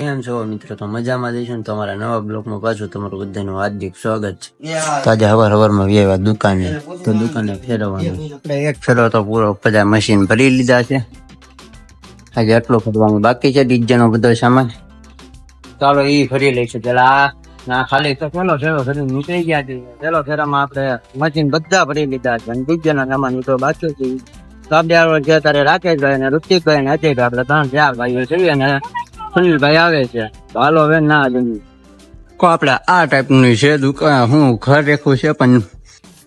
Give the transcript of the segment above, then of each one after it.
કેમ છો મિત્રો? તો મજામાં જઈશું ને તમારા નવા બ્લોગમાં પાછું તમારું બધાનું હાર્દિક સ્વાગત છે. તો આજે સવારમાં વ્યવા દુકાને તો દુકાને ફેરવવાનું આપણે એક ફેરવો તો પૂરો બધા મશીન ભરી લીધા છે. આજે આટલો ફરવાનું બાકી છે, ડીજે નો બધો સામાન. ચાલો એ ફરી લઈશું પેલા. ના ખાલી તો પેલો ફેરો ફરી નીકળી ગયા છે. પેલો ફેરામાં આપણે મશીન બધા ભરી લીધા છે અને ડીજે ના સામાન તો બાકી છે. કાબડિયાળો છે ત્યારે રાકેશભાઈ ને ઋતિકભાઈ ને અજયભાઈ આપણે 3-4 ભાઈઓ છે અને સુનિલભાઈ આવે છે. તો હાલો હવે ના આપડે આ ટાઈપનું છે દુકાન. હું ઘર રેખું છે પણ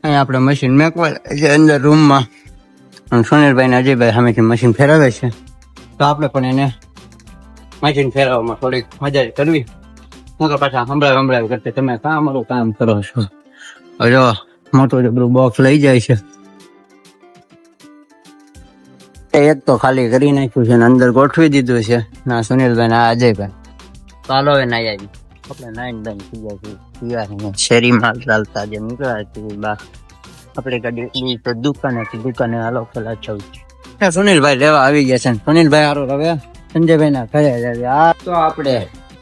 અહીંયા આપણે મશીન મેકવા છે અંદર રૂમમાં. સુનિલભાઈ ને અજયભાઈ સામેથી મશીન ફેરવે છે તો આપણે પણ એને મશીન ફેરવવામાં થોડીક મજા કરવી. હું તો પાછા સંભળાવી કરते તમે અમારું કામ કરો છો. જો મોટું જબરું બોક્સ લઈ જાય છે. એક તો ખાલી કરી નાખ્યું છે ને અંદર ગોઠવી દીધું છે. ના સુનિલભાઈ ના અજયભાઈ ચાલો હવે નાઈ આવી. આપણે નાઈન બેન થઈ જાય શેરીમાં ચાલતા જે નીકળ્યા છે બા આપણી ગાડી તો દુકાને હાલો પેલા છે. સુનિલભાઈ લેવા આવી ગયા છે. સુનિલભાઈ હારો હવે સંજયભાઈ ના ઘરે આ તો આપણે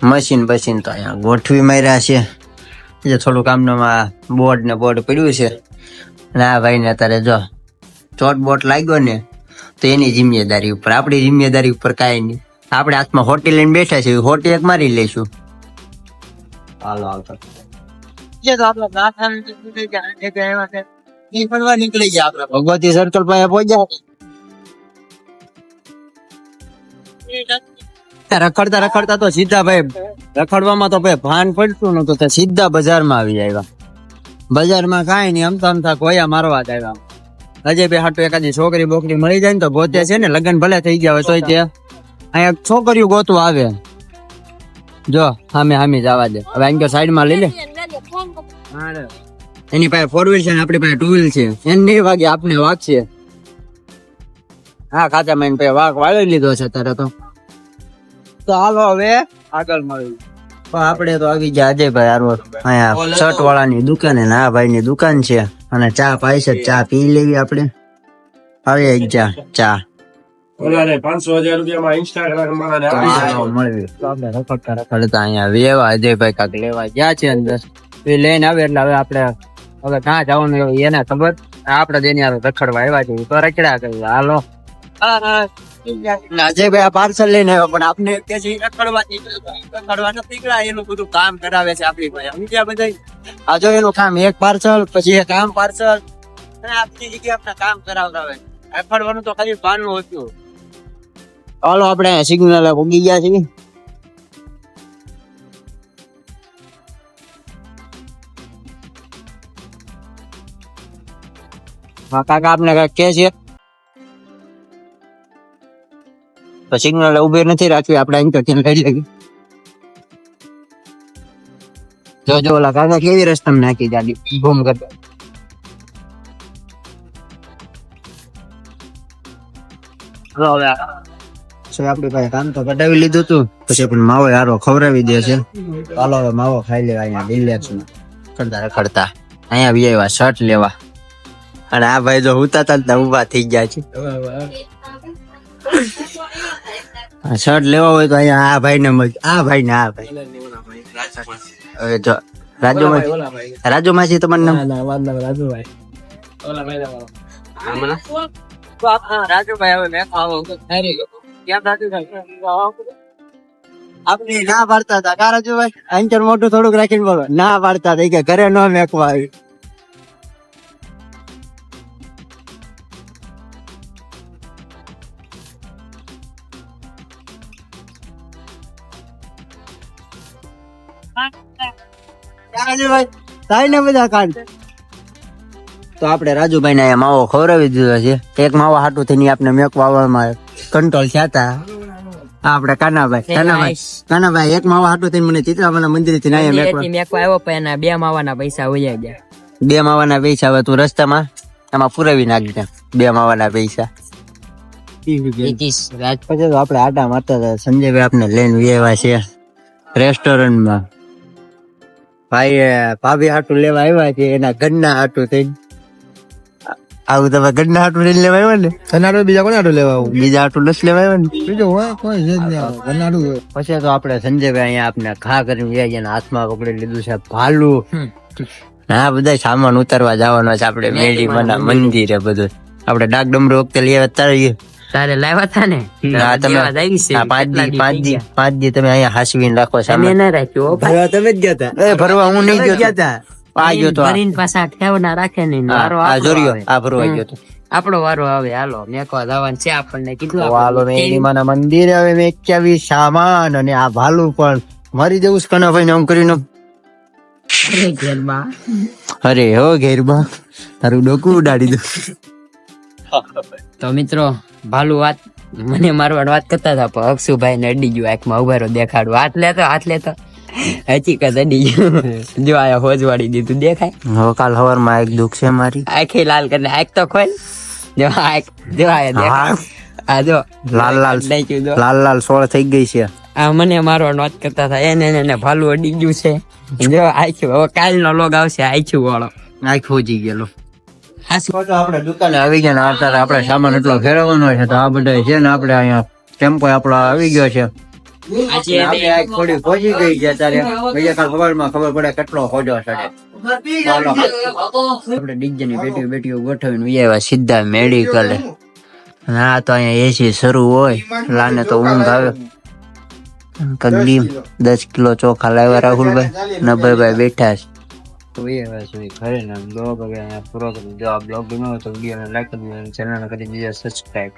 મશીન તો અહીંયા ગોઠવી માર્યા છે. જે થોડું કામમાં બોર્ડ પડ્યું છે અને આ ભાઈ ને અત્યારે જો ચોટ બોટ લાગ્યો ને તો એની જિમ્મેદારી ઉપર, આપણી જિમ્મેદારી ઉપર કાંઈ નહીં. આપણે હાથમાં હોટી લઈને બેઠા છે, હોટી એક મારી લઈશું. હાલો આવતો નીકળી ગયા આપણે ભગવતી સર્કલ પાસે પહોંચ્યા. રખડતા તો સીધા ભાઈ રખડવામાં તો ભાઈ ભાન પડતું નતું તો સીધા બજારમાં આવી આવ્યા. બજારમાં કાંઈ નહીં અમતા કોયા મારવા જ આવ્યા. અજય ભાઈ હાટુ એકાદી છોકરી બોકરી મળી જાય ને તો ગોતે છે ને, લગ્ન ભલે થઈ ગયા હોય તોય તે અહીંયા છોકરીઓ ગોતું આવે. જો સામે જવા દે. હવે અહીં સાઈડ માં લઈ લે. એની પાસે 4 વ્હીલ છે ને આપણી પાસે 2 વ્હીલ છે. એને નહીં વાગે આપને વાગશે. હા ખાતા માં વાઘ વાળી લીધો છે તારે તો હાલો હવે આગળ મળ્યું. આપણે તો આવી ગયા અજયભાઈ અહીંયા શર્ટ વાળાની દુકાને ને આ ભાઈ ની દુકાન છે અને ચા પાય છે. ચા પી લેવી આપણે. આવી જા ચા 500,000 રૂપિયામાં ઇન્સ્ટાગ્રામ રખડતા અહીંયા વેવા અજયભાઈ કાક લેવા ગયા છે અંદર. એ લઈને આવે એટલે હવે આપણે હવે ક્યાં જવાનું એને ખબર. આપડે જેની રખડવા આવ્યા છે તો રખડ્યા કરી. હાલો અજયભાઈ આ પાર્સલ લઈને આવ્યો પણ આપને રખડવા નથી નીકળ્યા. એનું બધું કામ કરાવે છે આપણી ભાઈ સમજ્યા બધા. આ જો એનું કામ એક પાર્સલ પછી એક આમ પાર્સલ અને આપણી જગ્યાએ આપણે કામ કરાવતા હોય. રખડવાનું તો ખાલી બાનું હતું. હાલો આપણે સિગ્નલ ઉગી ગયા છીએ. કાકા આપને કઈક કે છે તો સિગ્નલ ઉભી નથી રાખવી આપણે. અહીં તો ત્યાં લઈ લઈએ. જો ઓલા કાકા કેવી રસ્તામાં નાખી ગાડી ઘૂમ કરતા. આપડી પાસે કામ તો કઢાવી લીધું હતું પછી પણ માવો હારો ખવડાવી દે છે. ચાલો હવે માવો ખાઈ લેવા. અહીંયા રિલેક્સ રખડતા અહીંયા બી આવ્યા શર્ટ લેવા અને આ ભાઈ જો ઉતાતા ઉભા થઈ ગયા છે. શર્ટ લેવા હોય તો અહીંયા આ ભાઈ ને હવે જો રાજુ માસી તમારું નામ? રાજુભાઈ હવે મેં આપડે ના પાડતા હતા કા રાજુભાઈ? અંચર મોટું થોડુંક રાખીને બોલો. ના પાડતા હતા કે ઘરે ન મેકવા આવી. તો આપણે રાજુભાઈ ને માવો ખવડાવી દીધો છે. એક માવો હાટું થઈને આપણે મેકવામાં કંટ્રોલ થયા. આપણે કાનાભાઈ એક માવા હાટું થઈને મને ચિત્રામાના મંદિર થી મેકવા આવ્યો પણ એના 2 માવાના પૈસા વહી ગયા. 2 માવાના પૈસા હવે તું રસ્તામાં આમાં પુરાવી નાખજે. 2 માવાના પૈસા પછી આપણે આટા મારતા હતા. સંજયભાઈ આપણે લઈને આવ્યા છે રેસ્ટોરન્ટમાં. ભાઈ ભાભી હાટું લેવા આવ્યા છે એના ઘરના હાટું થઈને. આવું તમે ઘરના હાટું લઈને લેવા આવ્યા ને કનાડો બીજા કોને આટો લેવા આવું બીજા હાટું નથી લેવા આવ્યા ને બીજો હોય કોઈ છે જ નહીં કનાડું હોય પછી તો આપણે સંજયભાઈ અહીંયા આપને ઘા કરીને ગયા છે ને હાથમાં પકડી લીધું છે ભાલું હા બધા સામાન ઉતારવા જવાનો છે આપણે મેળી મના મંદિરે બધું આપણે ડાક ડમરો વખતે લઈ આવ્યા તારે તારે લાવ્યા હતા ને હા, તમે દેવા જ આવી છે. હા, પાંચ દી તમે અહીંયા હાસવીને રાખો તમે સામાન ના રાખ્યો હો ભાઈ. તમે જ ગયા હતા એ ભરવા હું નહીં ગયો તો. આ ગયો તો આ. ભરીને પાછા ઠેવના રાખે ને વારો આ આપણો જોરિયો આવે. આ ભરવા ગયો તો આપણો વારો આવે હાલો મેકવા જવાનું છે આપણને કીધું તો હાલો મેળીમાના મંદિરે હવે મેં 21 સામાન અને આ ભાલું પણ મારી દેવું છે કના ભાઈ આમ કરીને આપણે ઘેરમાં અરે હો ઘેરમાં તારું ડોકું ઉડાડી દઉં તો મિત્રો ભાલુ વાત મને મારવાડ વાત કરતા હતા પણ અક્ષુભાઈ ને અડી ગયું આંખમાં ઉભારો દેખાડું હાથ લેતો હકીકત અડી ગયું જો આયા હોજવાડી દીધું દેખાય હવે કાલ સવારમાં એક દુઃખ છે મારી આંખે લાલ કરીને આંખ તો ખોલ જો આંખ જો આયા દેખાય આ જો લાલ લાલ નાખ્યું જો. લાલ લાલ સોળ થઈ ગઈ છે આ મને મારવાડ વાત કરતા હતા એને ભાલુ અડી ગયું છે જો આંખ્યું હવે કાલનો લોગ આવશે આંખ્યું વાળો આંખ હોજી ગયેલો આપણે દુકાને આવી ગયા ને અત્યારે આપણે સામાન એટલો ફેરવવાનો છે તો આ બધા છે ને આપણે અહીંયા ટેમ્પો આપણો આવી ગયો છે આજે આપણે આંખ થોડી પહોંચી ગઈ છે અત્યારે બીજા કાલ સવારમાં ખબર પડે કેટલો હોજો ચડે ચાલો આપણે ડીજે ની બેટીઓ ગોઠવીને આવ્યા સીધા મેડિકલે ના તો અહીંયા એસી શરૂ હોય લાને તો ઊંઘ આવે કગડી 10 કિલો ચોખા લાવ્યા રાહુલભાઈ નભાઈભાઈ બેઠા છે તો એ હવે ઘરે ને બ્લોગ હવે અહીંયા પૂરો કરી જો આ બ્લોગ ગમ્યો હોય તો વિડીયોને લાઈક કરી ચેનલ કરી દીજો સબસ્ક્રાઈબ